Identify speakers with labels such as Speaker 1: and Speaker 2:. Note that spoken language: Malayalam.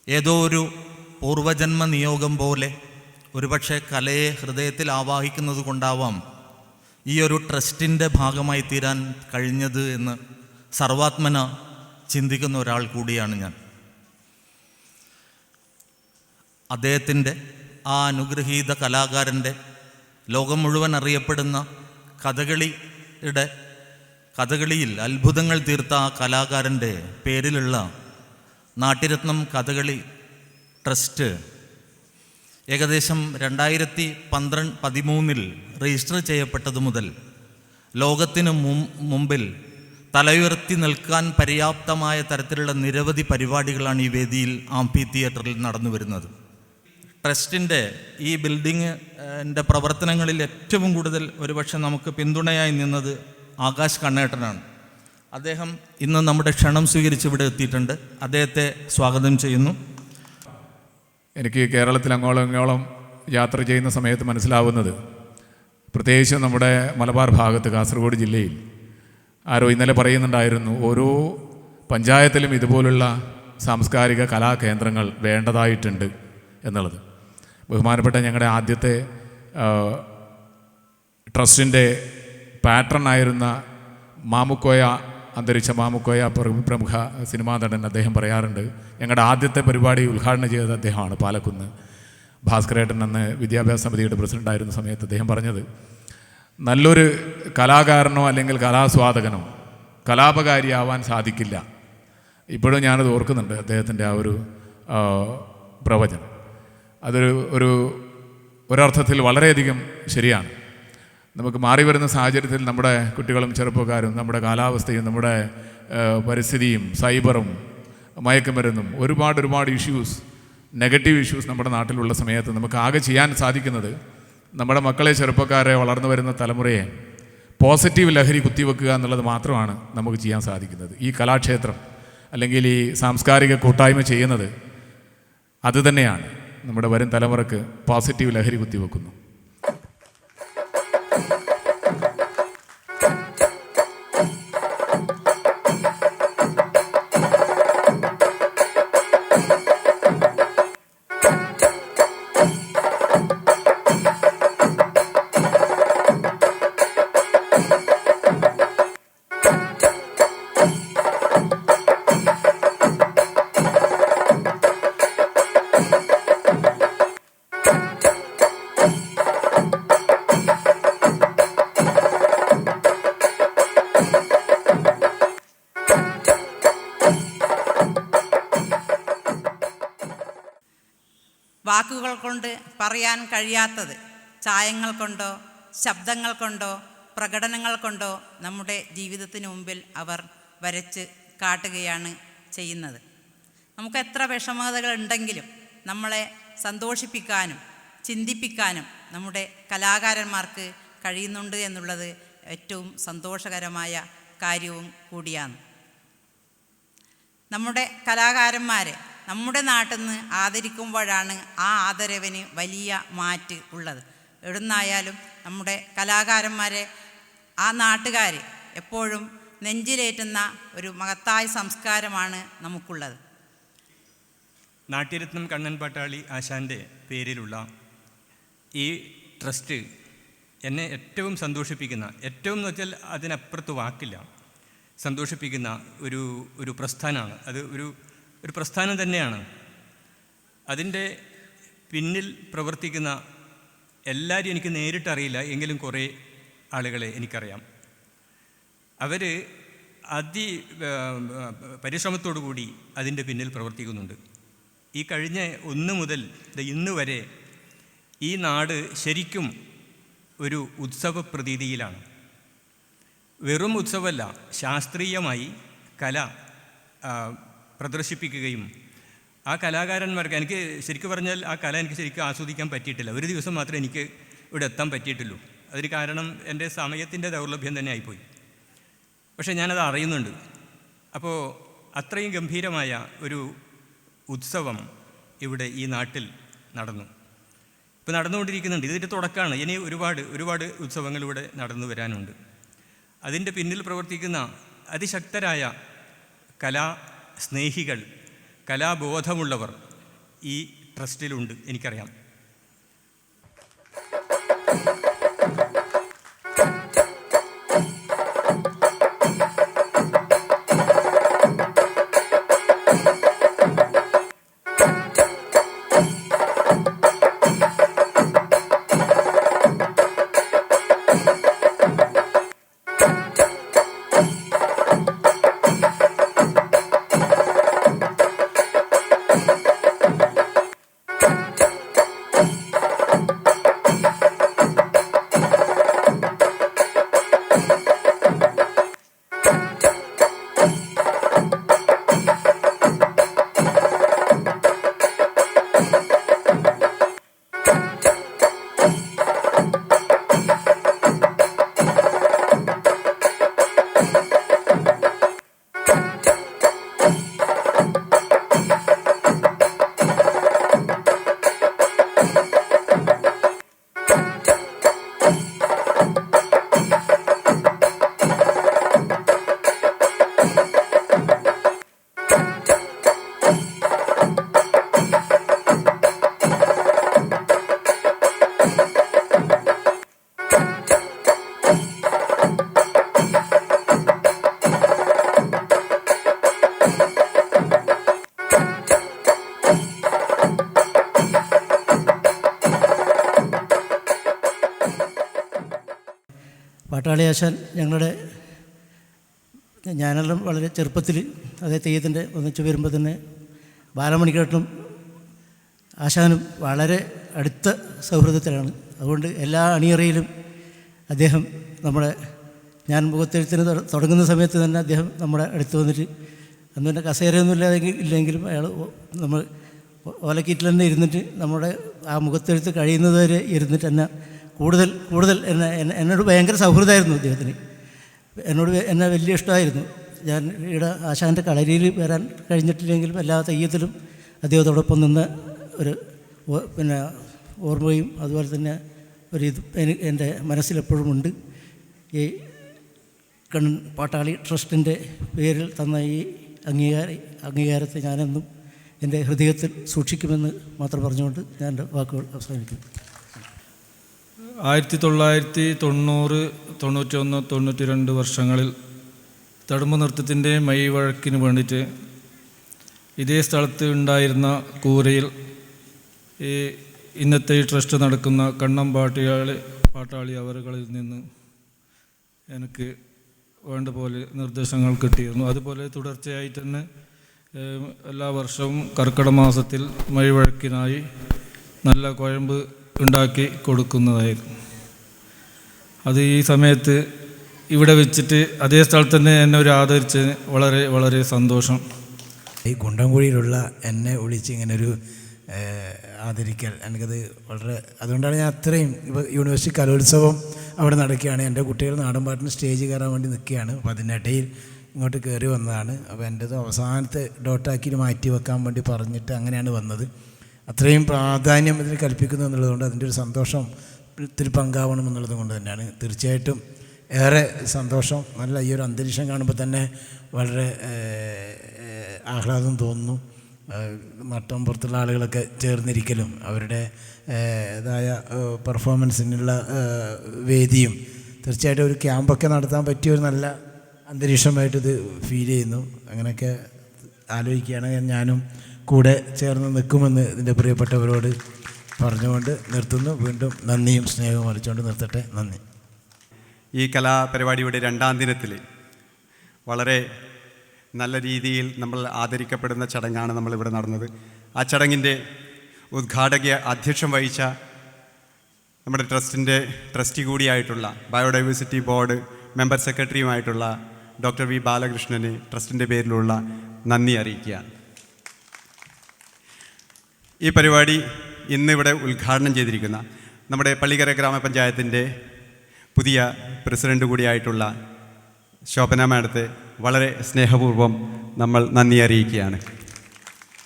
Speaker 1: ഏതോ ഒരു പൂർവജന്മ നിയോഗം പോലെ ഒരുപക്ഷെ കലയെ ഹൃദയത്തിൽ ആവാഹിക്കുന്നത് കൊണ്ടാവാം ഈ ഒരു ട്രസ്റ്റിൻ്റെ ഭാഗമായി തീരാൻ കഴിഞ്ഞത് എന്ന് സർവാത്മന ചിന്തിക്കുന്ന ഒരാൾ കൂടിയാണ് ഞാൻ. അദ്ദേഹത്തിൻ്റെ ആ അനുഗ്രഹീത കലാകാരൻ്റെ ലോകം മുഴുവൻ അറിയപ്പെടുന്ന കഥകളിയിൽ അത്ഭുതങ്ങൾ തീർത്ത ആ കലാകാരൻ്റെ പേരിലുള്ള നാട്യരത്നം കഥകളി ട്രസ്റ്റ് ഏകദേശം 2013 രജിസ്റ്റർ ചെയ്യപ്പെട്ടതു മുതൽ ലോകത്തിന് മുമ്പിൽ തലയുയർത്തി നിൽക്കാൻ പര്യാപ്തമായ തരത്തിലുള്ള നിരവധി പരിപാടികളാണ് ഈ വേദിയിൽ ആംഫി തിയേറ്ററിൽ നടന്നു വരുന്നത്. ട്രസ്റ്റിൻ്റെ ഈ ബിൽഡിങ്ങിൻ്റെ പ്രവർത്തനങ്ങളിൽ ഏറ്റവും കൂടുതൽ ഒരുപക്ഷെ നമുക്ക് പിന്തുണയായി നിന്നത് ആകാശ് കണ്ണേട്ടനാണ്. അദ്ദേഹം ഇന്ന് നമ്മുടെ ക്ഷണം സ്വീകരിച്ച് ഇവിടെ എത്തിയിട്ടുണ്ട്. അദ്ദേഹത്തെ സ്വാഗതം ചെയ്യുന്നു.
Speaker 2: എനിക്ക് കേരളത്തിൽ അങ്ങോളം യാത്ര ചെയ്യുന്ന സമയത്ത് മനസ്സിലാവുന്നത്, പ്രത്യേകിച്ച് നമ്മുടെ മലബാർ ഭാഗത്ത് കാസർഗോഡ് ജില്ലയിൽ ആരോ ഇന്നലെ പറയുന്നുണ്ടായിരുന്നു, ഓരോ പഞ്ചായത്തിലും ഇതുപോലുള്ള സാംസ്കാരിക കലാകേന്ദ്രങ്ങൾ വേണ്ടതായിട്ടുണ്ട് എന്നുള്ളത്. ബഹുമാനപ്പെട്ട ഞങ്ങളുടെ ആദ്യത്തെ ട്രസ്റ്റിൻ്റെ പാട്രൺ ആയിരുന്ന മാമുക്കോയ, അന്തരിച്ച മാമുക്കോയ പ്രമുഖ സിനിമാ നടൻ, അദ്ദേഹം പറയാറുണ്ട്, ഞങ്ങളുടെ ആദ്യത്തെ പരിപാടി ഉദ്ഘാടനം ചെയ്തത് അദ്ദേഹമാണ്. പാലക്കുന്ന് ഭാസ്കരേട്ടൻ അന്ന് വിദ്യാഭ്യാസ സമിതിയുടെ പ്രസിഡൻ്റായിരുന്ന സമയത്ത് അദ്ദേഹം പറഞ്ഞത്, നല്ലൊരു കലാകാരനോ അല്ലെങ്കിൽ കലാസ്വാദകനോ കലാപകാരിയാവാൻ സാധിക്കില്ല. ഇപ്പോഴും ഞാനത് ഓർക്കുന്നുണ്ട്, അദ്ദേഹത്തിൻ്റെ ആ ഒരു പ്രവചനം. ഒരർത്ഥത്തിൽ വളരെയധികം ശരിയാണ്. നമുക്ക് മാറി വരുന്ന സാഹചര്യത്തിൽ നമ്മുടെ കുട്ടികളും ചെറുപ്പക്കാരും നമ്മുടെ കാലാവസ്ഥയും നമ്മുടെ പരിസ്ഥിതിയും സൈബറും മയക്കുമരുന്നും ഒരുപാട് ഇഷ്യൂസ്, നെഗറ്റീവ് ഇഷ്യൂസ് നമ്മുടെ നാട്ടിലുള്ള സമയത്ത് നമുക്ക് ആകെ ചെയ്യാൻ സാധിക്കുന്നത് നമ്മുടെ മക്കളെ, ചെറുപ്പക്കാരെ, വളർന്നു വരുന്ന തലമുറയെ പോസിറ്റീവ് ലഹരി കുത്തിവെക്കുക എന്നുള്ളത് മാത്രമാണ് നമുക്ക് ചെയ്യാൻ സാധിക്കുന്നത്. ഈ കലാക്ഷേത്രം അല്ലെങ്കിൽ ഈ സാംസ്കാരിക കൂട്ടായ്മ ചെയ്യുന്നത് അതുതന്നെയാണ്. നമ്മുടെ വരും തലമുറക്ക് പോസിറ്റീവ് ലഹരി കുത്തിവെക്കുന്നു.
Speaker 3: വാക്കുകൾ കൊണ്ട് പറയാൻ കഴിയാത്തത് ചായങ്ങൾ കൊണ്ടോ ശബ്ദങ്ങൾ കൊണ്ടോ പ്രകടനങ്ങൾ കൊണ്ടോ നമ്മുടെ ജീവിതത്തിന് മുമ്പിൽ അവർ വരച്ച് കാട്ടുകയാണ് ചെയ്യുന്നത്. നമുക്ക് എത്ര വിഷമതകൾ ഉണ്ടെങ്കിലും നമ്മളെ സന്തോഷിപ്പിക്കാനും ചിന്തിപ്പിക്കാനും നമ്മുടെ കലാകാരന്മാർക്ക് കഴിയുന്നുണ്ട് എന്നുള്ളത് ഏറ്റവും സന്തോഷകരമായ കാര്യവും കൂടിയാണ്. നമ്മുടെ കലാകാരന്മാരെ നമ്മുടെ നാട്ടിൽ നിന്ന് ആദരിക്കുമ്പോഴാണ് ആ ആദരവിന് വലിയ മാറ്റ് ഉള്ളത്. എവിടുന്നായാലും നമ്മുടെ കലാകാരന്മാരെ, ആ നാട്ടുകാർ എപ്പോഴും നെഞ്ചിലേറ്റുന്ന ഒരു മഹത്തായ സംസ്കാരമാണ് നമുക്കുള്ളത്.
Speaker 4: നാട്യരത്നം കണ്ണൻ പാട്ടാളി ആശാൻ്റെ പേരിലുള്ള ഈ ട്രസ്റ്റ് എന്നെ ഏറ്റവും സന്തോഷിപ്പിക്കുന്ന, ഏറ്റവും എന്ന് വെച്ചാൽ അതിനപ്പുറത്ത് വാക്കില്ല, സന്തോഷിപ്പിക്കുന്ന ഒരു പ്രസ്ഥാനമാണ്. അത് ഒരു പ്രസ്ഥാനം തന്നെയാണ്. അതിൻ്റെ പിന്നിൽ പ്രവർത്തിക്കുന്ന എല്ലാവരും എനിക്ക് നേരിട്ടറിയില്ല, എങ്കിലും കുറേ ആളുകളെ എനിക്കറിയാം. അവർ പരിശ്രമത്തോടു കൂടി അതിൻ്റെ പിന്നിൽ പ്രവർത്തിക്കുന്നുണ്ട്. ഈ കഴിഞ്ഞ 1 മുതൽ ഇന്ന് വരെ ഈ നാട് ശരിക്കും ഒരു ഉത്സവ പ്രതീതിയിലാണ്. വെറും ഉത്സവമല്ല, ശാസ്ത്രീയമായി കല പ്രദർശിപ്പിക്കുകയും ആ കലാകാരന്മാർക്ക്, എനിക്ക് ശരിക്കും പറഞ്ഞാൽ ആ കല എനിക്ക് ശരിക്കും ആസ്വദിക്കാൻ പറ്റിയിട്ടില്ല. ഒരു ദിവസം മാത്രമേ എനിക്ക് ഇവിടെ എത്താൻ പറ്റിയിട്ടുള്ളൂ. അതിന് കാരണം എൻ്റെ സമയത്തിൻ്റെ ദൗർലഭ്യം തന്നെ ആയിപ്പോയി. പക്ഷേ ഞാനത് അറിയുന്നുണ്ട്. അപ്പോൾ അത്രയും ഗംഭീരമായ ഒരു ഉത്സവം ഇവിടെ ഈ നാട്ടിൽ നടന്നു. ഇപ്പോൾ നടന്നുകൊണ്ടിരിക്കുന്നുണ്ട്. ഇതിൻ്റെ തുടക്കമാണ്. ഇനി ഒരുപാട് ഉത്സവങ്ങൾ ഇവിടെ നടന്നു വരാനുണ്ട്. അതിൻ്റെ പിന്നിൽ പ്രവർത്തിക്കുന്ന അതിശക്തരായ കലാസ്നേഹികൾ, കലാബോധമുള്ളവർ, ഈ ട്രസ്റ്റിലുണ്ട്, എനിക്കറിയാം.
Speaker 5: പാട്ടാളി ആശാൻ ഞാനെല്ലാം വളരെ ചെറുപ്പത്തിൽ അതേ തെയ്യത്തിൻ്റെ ഒന്നിച്ച് വരുമ്പോൾ തന്നെ ബാലമണിക്കേട്ടനും ആശാനും വളരെ അടുത്ത സൗഹൃദത്തിലാണ്. അതുകൊണ്ട് എല്ലാ അണിയറയിലും അദ്ദേഹം ഞാൻ മുഖത്തെഴുത്തിന് തുടങ്ങുന്ന സമയത്ത് തന്നെ അദ്ദേഹം നമ്മുടെ അടുത്ത് വന്നിട്ട്, അന്ന് തന്നെ കസേരയൊന്നും ഇല്ലെങ്കിലും അയാൾ നമ്മൾ ഓലക്കീറ്റിൽ തന്നെ ഇരുന്നിട്ട് നമ്മുടെ ആ മുഖത്തെഴുത്ത് കഴിയുന്നത് വരെ ഇരുന്നിട്ട് എന്നെ കൂടുതൽ എന്നോട് ഭയങ്കര സൗഹൃദമായിരുന്നു അദ്ദേഹത്തിന്. എന്നെ വലിയ ഇഷ്ടമായിരുന്നു. ഞാൻ ഇവിടെ ആശാൻ്റെ കളരിയിൽ വരാൻ കഴിഞ്ഞിട്ടില്ലെങ്കിലും എല്ലാ തെയ്യത്തിലും അദ്ദേഹത്തോടൊപ്പം നിന്ന് ഓർമ്മയും അതുപോലെ തന്നെ എൻ്റെ മനസ്സിലെപ്പോഴും ഉണ്ട്. ഈ കണ്ണൻ പാട്ടാളി ട്രസ്റ്റിൻ്റെ പേരിൽ തന്ന ഈ അംഗീകാരത്തെ ഞാനെന്നും എൻ്റെ ഹൃദയത്തിൽ സൂക്ഷിക്കുമെന്ന് മാത്രം പറഞ്ഞുകൊണ്ട് ഞാൻ എൻ്റെ വാക്കുകൾ അവസാനിക്കുന്നു.
Speaker 6: 1990, 91, 92 വർഷങ്ങളിൽ തടുമ്പ് നൃത്തത്തിൻ്റെ മെയ് വഴക്കിന് വേണ്ടിയിട്ട് ഇതേ സ്ഥലത്ത് ഉണ്ടായിരുന്ന കൂരയിൽ ഇന്നത്തെ ഈ ട്രസ്റ്റ് നടക്കുന്ന കണ്ണൻ പാട്ടാളി അവറുകളിൽ നിന്ന് എനിക്ക് വേണ്ട പോലെ നിർദ്ദേശങ്ങൾ കിട്ടിയിരുന്നു. അതുപോലെ തുടർച്ചയായിട്ട് തന്നെ എല്ലാ വർഷവും കർക്കിടക മാസത്തിൽ മെയ് വഴക്കിനായി നല്ല കുഴമ്പ് ഉണ്ടാക്കി കൊടുക്കുന്നതായിരുന്നു. അത് ഈ സമയത്ത് ഇവിടെ വെച്ചിട്ട് അതേ സ്ഥലത്ത് തന്നെ എന്നെ ആദരിച്ചതിന് വളരെ വളരെ സന്തോഷം.
Speaker 7: ഈ കുണ്ടംകുഴിയിലുള്ള എന്നെ വിളിച്ച് ഇങ്ങനൊരു ആദരിക്കൽ എനിക്കത് അതുകൊണ്ടാണ് ഞാൻ അത്രയും ഇപ്പോൾ യൂണിവേഴ്സിറ്റി കലോത്സവം അവിടെ നടക്കുകയാണ്. എൻ്റെ കുട്ടികൾ നാടൻപാട്ടിന് സ്റ്റേജ് കയറാൻ വേണ്ടി നിൽക്കുകയാണ്. 18 ഇങ്ങോട്ട് കയറി വന്നതാണ്. അപ്പോൾ എൻ്റെത് അവസാനത്തെ ഡോട്ടാക്കി മാറ്റി വെക്കാൻ വേണ്ടി പറഞ്ഞിട്ട് അങ്ങനെയാണ് വന്നത്. അത്രയും പ്രാധാന്യം ഇതിന് കൽപ്പിക്കുന്നു എന്നുള്ളതുകൊണ്ട് അതിൻ്റെ ഒരു സന്തോഷത്തിൽ പങ്കാവണം എന്നുള്ളത് കൊണ്ട് തന്നെയാണ്. തീർച്ചയായിട്ടും ഏറെ സന്തോഷം. നല്ല ഈ ഒരു അന്തരീക്ഷം കാണുമ്പോൾ തന്നെ വളരെ ആഹ്ലാദം തോന്നുന്നു. മറ്റം പുറത്തുള്ള ആളുകളൊക്കെ ചേർന്നിരിക്കലും അവരുടേതായ പെർഫോമൻസിനുള്ള വേദിയും തീർച്ചയായിട്ടും ഒരു ക്യാമ്പൊക്കെ നടത്താൻ പറ്റിയ ഒരു നല്ല അന്തരീക്ഷമായിട്ടിത് ഫീൽ ചെയ്യുന്നു. അങ്ങനെയൊക്കെ ആലോചിക്കുകയാണ്. ഞാനും കൂടെ ചേർന്ന് നിൽക്കുമെന്ന് ഇതിൻ്റെ പ്രിയപ്പെട്ടവരോട് പറഞ്ഞുകൊണ്ട് നിർത്തുന്നു. വീണ്ടും നന്ദിയും സ്നേഹവും അറിയിച്ചുകൊണ്ട് നിർത്തട്ടെ. നന്ദി.
Speaker 8: ഈ കലാപരിപാടിയുടെ 2ാം ദിനത്തിൽ വളരെ നല്ല രീതിയിൽ നമ്മൾ ആദരിക്കപ്പെടുന്ന ചടങ്ങാണ് നമ്മളിവിടെ നടന്നത്. ആ ചടങ്ങിൻ്റെ ഉദ്ഘാടക അധ്യക്ഷം വഹിച്ച നമ്മുടെ ട്രസ്റ്റിൻ്റെ ട്രസ്റ്റി കൂടിയായിട്ടുള്ള ബയോഡൈവേഴ്സിറ്റി ബോർഡ് മെമ്പർ സെക്രട്ടറിയുമായിട്ടുള്ള ഡോക്ടർ വി ബാലകൃഷ്ണന് ട്രസ്റ്റിൻ്റെ പേരിലുള്ള നന്ദി അറിയിക്കുകയാണ്. ഈ പരിപാടി ഇന്നിവിടെ ഉദ്ഘാടനം ചെയ്തിരിക്കുന്ന നമ്മുടെ പള്ളിക്കര ഗ്രാമപഞ്ചായത്തിൻ്റെ പുതിയ പ്രസിഡൻ്റ് കൂടിയായിട്ടുള്ള ശോഭന മാഡത്തെ വളരെ സ്നേഹപൂർവ്വം നമ്മൾ നന്ദി അറിയിക്കുകയാണ്.